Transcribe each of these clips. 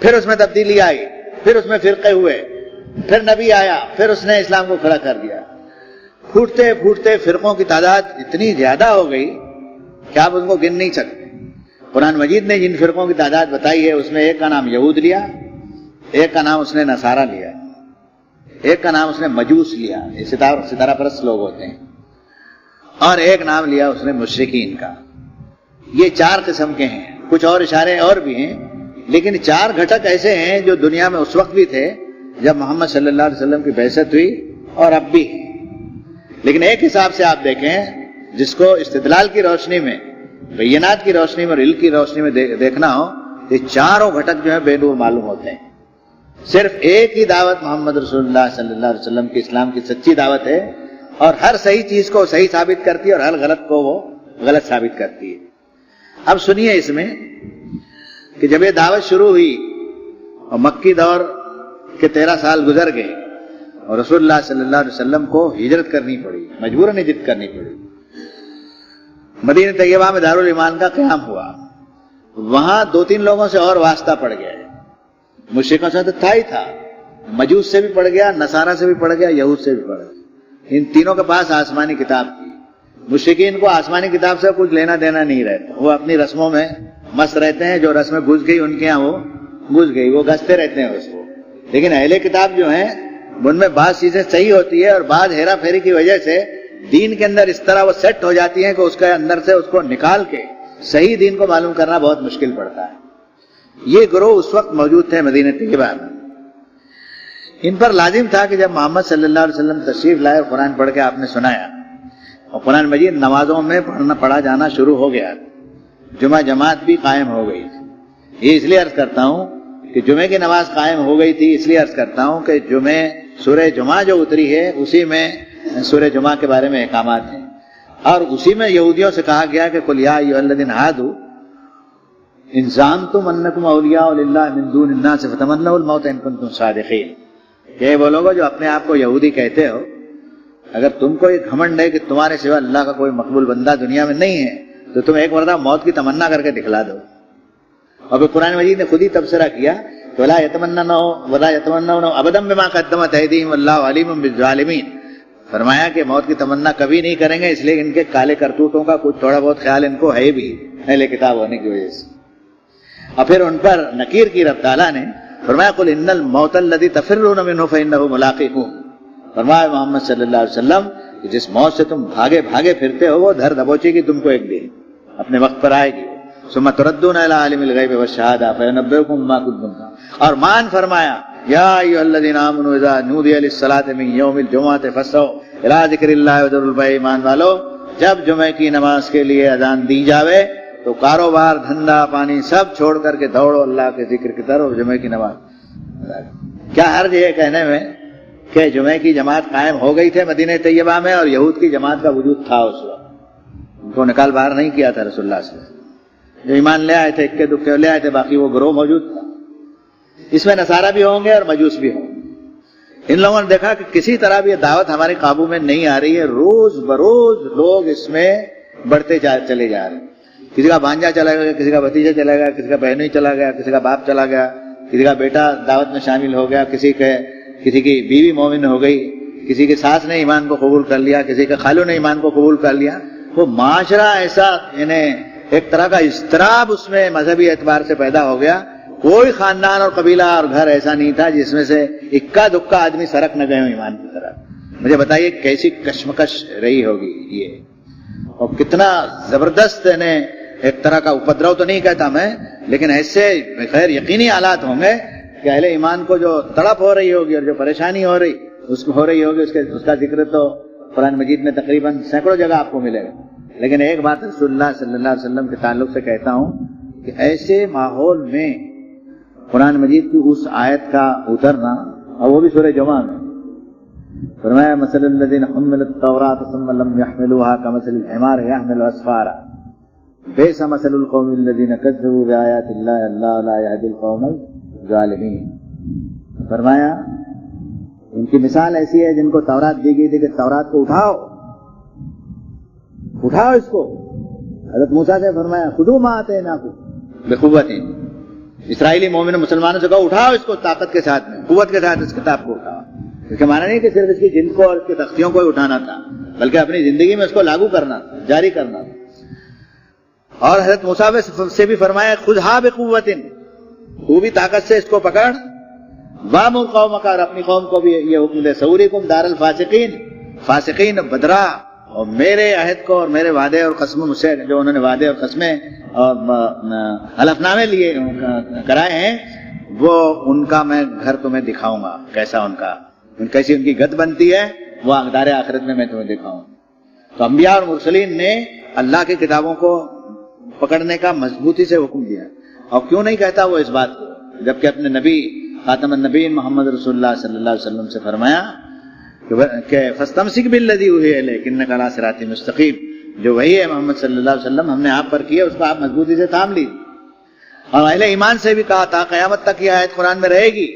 پھر اس میں تبدیلی آئی، پھر اس میں فرقے ہوئے، پھر نبی آیا، پھر اس نے اسلام کو کھڑا کر دیا۔ پھوٹتے پھوٹتے فرقوں کی تعداد اتنی زیادہ ہو گئی کہ آپ ان کو گن نہیں سکتے۔ قرآن مجید نے جن فرقوں کی تعداد بتائی ہے اس میں ایک کا نام یہود لیا، ایک کا نام اس نے نصارہ لیا، ایک کا نام اس نے مجوس لیا، یہ ستارہ پرست لوگ ہوتے ہیں، اور ایک نام لیا اس نے مشرکین کا۔ یہ 4 قسم کے ہیں، کچھ اور اشارے اور بھی ہیں، لیکن 4 گھٹک ایسے ہیں جو دنیا میں اس وقت بھی تھے جب محمد صلی اللہ علیہ وسلم کی بعثت ہوئی اور اب بھی ہیں۔ لیکن ایک حساب سے آپ دیکھیں، جس کو استدلال کی روشنی میں، بینات کی روشنی میں اور علم کی روشنی میں دیکھنا ہو، یہ 4 گھٹک جو ہیں بے نور معلوم ہوتے ہیں۔ صرف ایک ہی دعوت محمد رسول اللہ صلی اللہ علیہ وسلم کی اسلام کی سچی دعوت ہے، اور ہر صحیح چیز کو صحیح ثابت کرتی ہے اور ہر غلط کو وہ غلط ثابت کرتی ہے۔ اب سنیے اس میں کہ جب یہ دعوت شروع ہوئی اور مکی دور کے 13 سال گزر گئے اور رسول اللہ صلی اللہ علیہ وسلم کو ہجرت کرنی پڑی، مجبوراً ہجرت کرنی پڑی۔ مدینہ طیبہ میں دارالایمان کا قیام ہوا، وہاں 2-3 لوگوں سے اور واسطہ پڑ گیا ہے۔ مشرکوں سے تو تھا ہی تھا، مجوس سے بھی پڑ گیا، نصارہ سے بھی پڑ گیا، یہود سے بھی پڑ گیا۔ ان تینوں کے پاس آسمانی کتاب تھی۔ مشرکین کو آسمانی کتاب سے کچھ لینا دینا نہیں رہتا، وہ اپنی رسموں میں مست رہتے ہیں، جو رسمیں گھس گئی ان کے یہاں وہ گھس گئی، وہ گھستے رہتے ہیں اس کو۔ لیکن اہل کتاب جو ہیں ان میں بعض چیزیں صحیح ہوتی ہے اور بعض ہیرا پھیری کی وجہ سے دین کے اندر اس طرح وہ سیٹ ہو جاتی ہیں کہ اس کے اندر سے اس کو نکال کے صحیح دین کو معلوم کرنا بہت مشکل پڑتا ہے۔ یہ گروہ اس وقت موجود تھے مدینہ طیبہ میں۔ ان پر لازم تھا کہ جب محمد صلی اللہ علیہ وسلم تشریف لائے، قرآن پڑھ کے آپ نے سنایا اور قرآن مجید نمازوں میں پڑھا جانا شروع ہو گیا، جمعہ جماعت بھی قائم ہو گئی تھی۔ یہ اس لیے عرض کرتا ہوں کہ جمعے کی نماز قائم ہو گئی تھی، اس لیے عرض کرتا ہوں کہ سورہ جمعہ جو اتری ہے اسی میں سورہ جمعہ کے بارے میں احکامات ہیں، اور اسی میں یہودیوں سے کہا گیا کہ قل یا ایھا الذین ھادوا ان زعمتم انکم اولیاء للہ من دون الناس فتمنوا الموت ان کنتم صادقین، کہ وہ لوگوں جو اپنے آپ کو یہودی کہتے ہو، اگر تم کو یہ گھمنڈ ہے کہ تمہارے سوا اللہ کا کوئی مقبول بندہ دنیا میں نہیں ہے تو تم ایک مرتبہ موت کی تمنا کر کے دکھلا دو۔ اور پھر قرآن مجید نے خود ہی تبصرہ کیا کہ ولا یتمنونه ابدا بما قدمت ایدیہم واللہ علیم بالظالمین، فرمایا کہ موت کی تمنا کبھی نہیں کریں گے، اس لیے ان کے کالے کرتوتوں کا کچھ تھوڑا بہت خیال ان کو ہے بھی اہل کتاب ہونے کی وجہ سے۔ اور پھر ان پر نکیر کی رب تعالیٰ نے فرمایا قل ان الموت الذی تفرون منہ فانہ ملاقیکم، فرمایا محمد صلی اللہ علیہ وسلم کہ جس موت سے تم بھاگے بھاگے پھرتے ہو وہ دھر دبوچے گی تم کو ایک دن، اپنے وقت پر آئے گی۔ ثم تردون الی عالم الغیب والشہادہ فینبئکم بما کنتم تعملون۔ اور مان فرمایا یا ایھا الذین آمنوا اذا نودی للصلاۃ من یوم الجمعۃ فاسعوا الی ذکر اللہ وذروا البیع، ایمان والو جب جمعے کی نماز کے لیے اذان دی جاوے تو کاروبار دھندا پانی سب چھوڑ کر کے دوڑو اللہ کے ذکر کی طرف، جمعے کی نماز۔ کیا حرج ہے کہنے میں کہ جمعے کی جماعت قائم ہو گئی تھے مدینہ طیبہ میں اور یہود کی جماعت کا وجود تھا اس وقت، ان کو نکال باہر نہیں کیا تھا رسول اللہ صلی اللہ علیہ وسلم۔ جو ایمان لے آئے تھے اکے دکے لے آئے تھے، باقی وہ گروہ موجود تھا۔ اس میں نصارہ بھی ہوں گے اور مجوس بھی ہوں گے۔ ان لوگوں نے دیکھا کہ کسی طرح بھی یہ دعوت ہمارے قابو میں نہیں آ رہی ہے، روز بروز لوگ اس میں بڑھتے چلے جا رہے ہیں۔ کسی کا بھانجا چلا گیا، کسی کا بھتیجا چلا گیا، کسی کا بہنوئی چلا گیا، کسی کا باپ چلا گیا، کسی کا بیٹا دعوت میں شامل ہو گیا، کسی کی بیوی مومن ہو گئی، کسی کی ساس نے ایمان کو قبول کر لیا، کسی کے خالو نے ایمان کو قبول کر لیا۔ وہ معاشرہ ایسا، یعنی ایک طرح کا اضطراب اس میں مذہبی اعتبار سے پیدا ہو گیا۔ کوئی خاندان اور قبیلہ اور گھر ایسا نہیں تھا جس میں سے اکا دکا آدمی سرک نہ گئے ہوں ایمان کی طرف۔ مجھے بتائیے کیسی کشمکش رہی ہوگی یہ، اور کتنا زبردست، یعنی ایک طرح کا اپدرو تو نہیں کہتا میں، لیکن ایسے خیر یقینی حالات ہوں گے کہ اہل ایمان کو جو تڑپ ہو رہی ہوگی اور جو پریشانی ہو رہی ہوگی اس کا ذکر تو قرآن مجید میں تقریباً سینکڑوں جگہ آپ کو ملے گا۔ لیکن ایک بات رسول اللہ صلی اللہ علیہ وسلم کے تعلق سے کہتا ہوں کہ ایسے ماحول میں قرآن مجید کی اس آیت کا اترنا، اور وہ بھی سورہ جمعہ میں، فرمایا مثل الذین حملوا التوراۃ ثم لم يحملوها كمثل الحمار يحمل اسفارا بئس مثل القوم الذین کذبوا بآیات اللہ اللہ لا یہدی القوم الظالمین۔ فرمایا ان کی مثال ایسی ہے جن کو تورات دی گئی تھی کہ تورات کو اٹھاؤ اس کو۔ حضرت موسیٰ سے فرمایا خذوا ما آتیناکم بقوۃ، اسرائیلی مومن مسلمانوں سے کہو اٹھاؤ اس کو طاقت کے ساتھ میں، قوت کے ساتھ اس کتاب کو اٹھاؤ. اس کا معنی نہیں کہ صرف اس کی جلد کو اور اس کی تختیوں کو ہی اٹھانا تھا، بلکہ اپنی زندگی میں اس کو لاگو کرنا تھا، جاری کرنا تھا. اور حضرت موسیٰ سے بھی فرمایا خذھا بقوت، تو بھی طاقت سے اس کو پکڑ. وامر قومک، اور اپنی قوم کو بھی یہ حکم دے. سوریکم دار الفاسقین، فاسقین بدرا، اور میرے عہد کو اور میرے وعدے اور قسموں مجھ سے جو انہوں نے وعدے اور قسمیں اور حلف نامے لیے کرائے ہیں، وہ ان کا میں گھر تمہیں دکھاؤں گا، کیسا ان کا، کیسی ان کی گد بنتی ہے، وہ دار آخرت میں تمہیں دکھاؤں. تو انبیاء اور مرسلین نے اللہ کی کتابوں کو پکڑنے کا مضبوطی سے حکم دیا. اور کیوں نہیں کہتا وہ اس بات کو، جبکہ اپنے نبی خاتم النبیین محمد رسول اللہ صلی اللہ علیہ وسلم سے فرمایا کہ فاستمسک بالذی اوحی الیک انک علی صراط مستقیم، جو وحی ہے محمد صلی اللہ علیہ وسلم ہم نے آپ پر کیا، اس کو آپ مضبوطی سے تھام لی. اور اہل ایمان سے بھی کہا تھا قیامت تک یہ آیت قرآن میں رہے گی.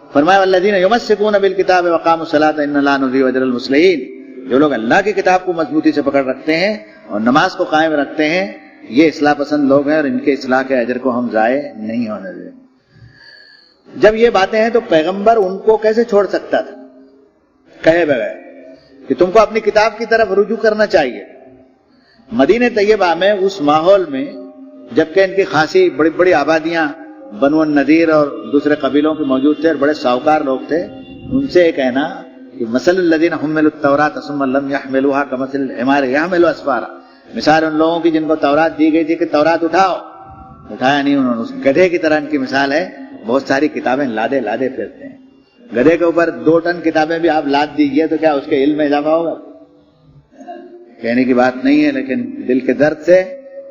فرمایا والذین یمسکون بالکتاب واقاموا الصلاۃ انا لا نضیع اجر المصلحین، جو لوگ اللہ کی کتاب کو مضبوطی سے پکڑ رکھتے ہیں اور نماز کو قائم رکھتے ہیں، یہ اصلاح پسند لوگ ہیں اور ان کے اصلاح کے اجر کو ہم ضائع نہیں ہونے دیں. جب یہ باتیں ہیں تو پیغمبر ان کو کیسے چھوڑ سکتا تھا کہے بغیر کہ تم کو اپنی کتاب کی طرف رجوع کرنا چاہیے. مدینہ طیبہ میں اس ماحول میں جبکہ ان کی خاصی بڑی بڑی آبادیاں بنو النذیر اور دوسرے قبیلوں کے موجود تھے اور بڑے ساہوکار لوگ تھے، ان سے یہ کہنا کہ مثل الذین حملوا التوراۃ ثم لم يحملوها كمثل الحمار يحمل اسفارا، مثال ان لوگوں کی جن کو تورات دی گئی تھی کہ تورات اٹھاؤ، اٹھایا نہیں انہوں نے. اس گدھے کی طرح ان کی مثال ہے، بہت ساری کتابیں لادے لادے پھرتے ہیں. گدھے کے اوپر 2 ٹن کتابیں بھی آپ لاد دیجئے تو کیا اس کے علم میں اضافہ ہوگا؟ کہنے کی بات نہیں ہے، لیکن دل کے درد سے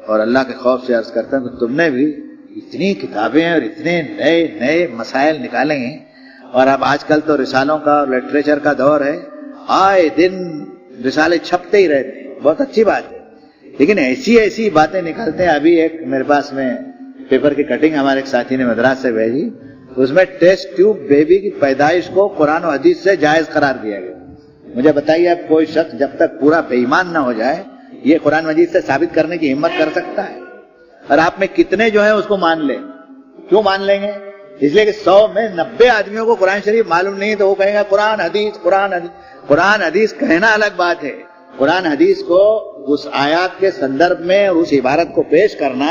اور اللہ کے خوف سے عرض کرتا ہوں کہ تم نے بھی اتنی کتابیں اور اتنے نئے نئے مسائل نکالے ہیں. اور اب آج کل تو رسالوں کا اور لٹریچر کا دور ہے، آئے دن رسالے چھپتے ہی رہتے ہیں، بہت اچھی بات ہے، لیکن ایسی ایسی باتیں نکالتے ہیں. ابھی ایک میرے پاس میں پیپر کی کٹنگ ہمارے ایک ساتھی نے مدراس سے بھیجی، اس میں ٹیسٹ ٹیوب بیبی کی پیدائش کو قرآن و حدیث سے جائز قرار دیا گیا. مجھے بتائیے اب کوئی شخص جب تک پورا بے ایمان نہ ہو جائے یہ قرآن و حدیث سے ثابت کرنے کی ہمت کر سکتا ہے؟ اور آپ میں کتنے جو ہیں اس کو مان لیں؟ کیوں مان لیں گے؟ اس لیے کہ 100 میں 90 آدمیوں کو قرآن شریف معلوم نہیں تو وہ کہیں گا قرآن حدیث قرآن حدیث. قرآن حدیث کہنا الگ بات ہے، قرآن حدیث کو اس آیات کے سندرب میں اور اس عبارت کو پیش کرنا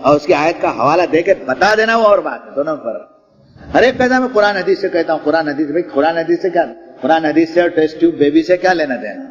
اور اس کی آیت کا حوالہ دے کے بتا دینا وہ اور بات ہے، دونوں فرق. ہر ایک پیدا میں قرآن حدیث سے کہتا ہوں قرآن حدیث. بھائی قرآن حدیث سے کیا، قرآن حدیث سے اور ٹیسٹ ٹیوب بیبی سے کیا لینا دینا؟